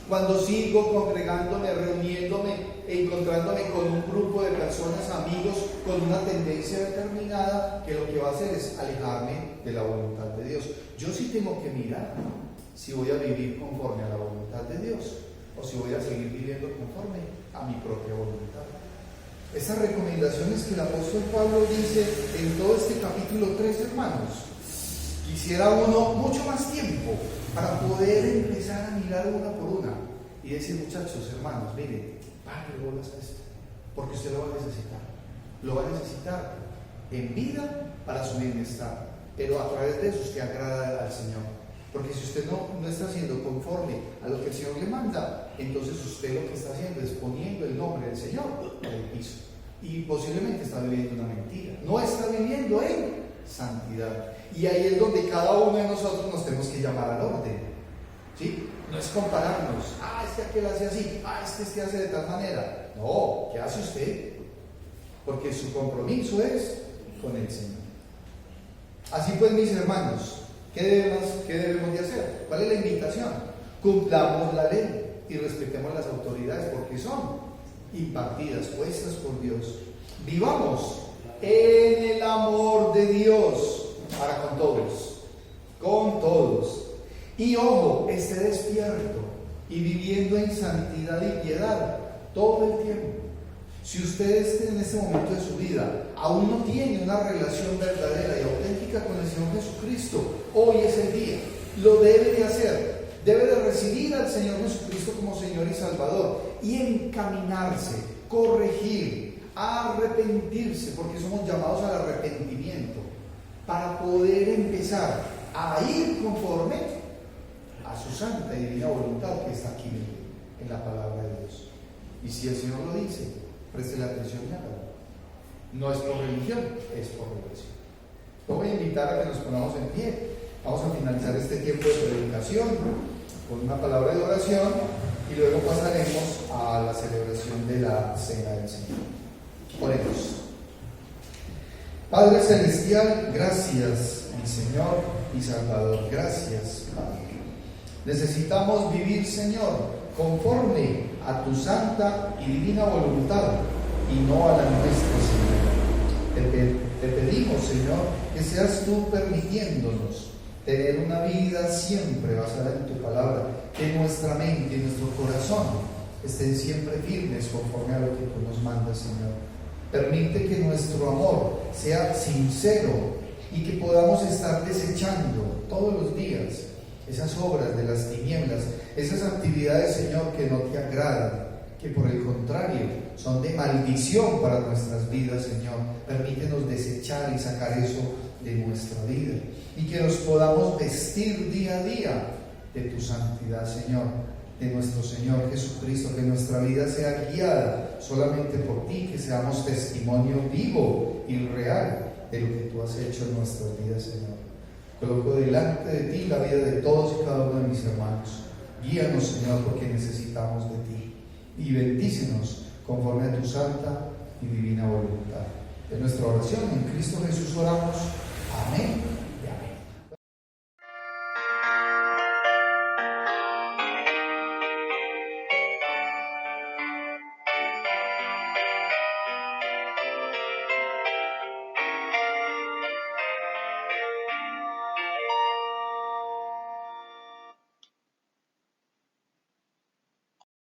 Cuando sigo congregándome, reuniéndome, encontrándome con un grupo de personas, amigos, con una tendencia determinada, que lo que va a hacer es alejarme de la voluntad de Dios. Yo sí tengo que mirar si voy a vivir conforme a la voluntad de Dios o si voy a seguir viviendo conforme a mi propia voluntad. Estas recomendaciones que el apóstol Pablo dice en todo este capítulo 3, hermanos, quisiera uno mucho más tiempo para poder empezar a mirar una por una y decir, muchachos, hermanos, miren, pare bolas a esto, porque usted lo va a necesitar. Lo va a necesitar en vida para su bienestar, pero a través de eso usted agrada al Señor. Porque si usted no está haciendo conforme a lo que el Señor le manda, entonces usted lo que está haciendo es poniendo el nombre del Señor en el piso. Y posiblemente está viviendo una mentira. No está viviendo en santidad. Y ahí es donde cada uno de nosotros nos tenemos que llamar al orden. ¿Sí? No es compararnos. Aquel hace así. Este hace de tal manera. No, ¿qué hace usted? Porque su compromiso es con el Señor. Así pues, mis hermanos, ¿qué debemos de hacer? ¿Cuál es la invitación? Cumplamos la ley y respetemos las autoridades porque son impartidas, puestas por Dios. Vivamos en el amor de Dios para con todos. Y ojo, esté despierto y viviendo en santidad y piedad todo el tiempo. Si usted en este momento de su vida aún no tiene una relación verdadera y auténtica con el Señor Jesucristo, hoy es el día, lo debe de hacer. Debe de recibir al Señor Jesucristo como Señor y Salvador y encaminarse, corregir, arrepentirse, porque somos llamados al arrepentimiento, para poder empezar a ir conforme a su santa y divina voluntad que está aquí en la palabra de Dios. Y si el Señor lo dice, preste la atención y hágalo. No es por religión, es por revelación. Lo voy a invitar a que nos pongamos en pie. Vamos a finalizar este tiempo de predicación con una palabra de oración y luego pasaremos a la celebración de la cena del Señor. Oremos. Padre Celestial, gracias, mi Señor y Salvador. Gracias, Padre. Necesitamos vivir, Señor, conforme a tu santa y divina voluntad y no a la nuestra, Señor. Te pedimos, Señor, que seas tú permitiéndonos tener una vida siempre basada en tu palabra, que nuestra mente y nuestro corazón estén siempre firmes conforme a lo que tú nos mandas, Señor. Permite que nuestro amor sea sincero y que podamos estar desechando todos los días esas obras de las tinieblas, esas actividades, Señor, que no te agradan, que por el contrario son de maldición para nuestras vidas, Señor. Permítenos desechar y sacar eso de nuestra vida y que nos podamos vestir día a día de tu santidad, Señor, de nuestro Señor Jesucristo, que nuestra vida sea guiada solamente por ti, que seamos testimonio vivo y real de lo que tú has hecho en nuestras vidas, Señor. Coloco delante de ti la vida de todos y cada uno de mis hermanos. Guíanos, Señor, porque necesitamos de ti y bendícenos conforme a tu santa y divina voluntad. En nuestra oración en Cristo Jesús oramos. Amén.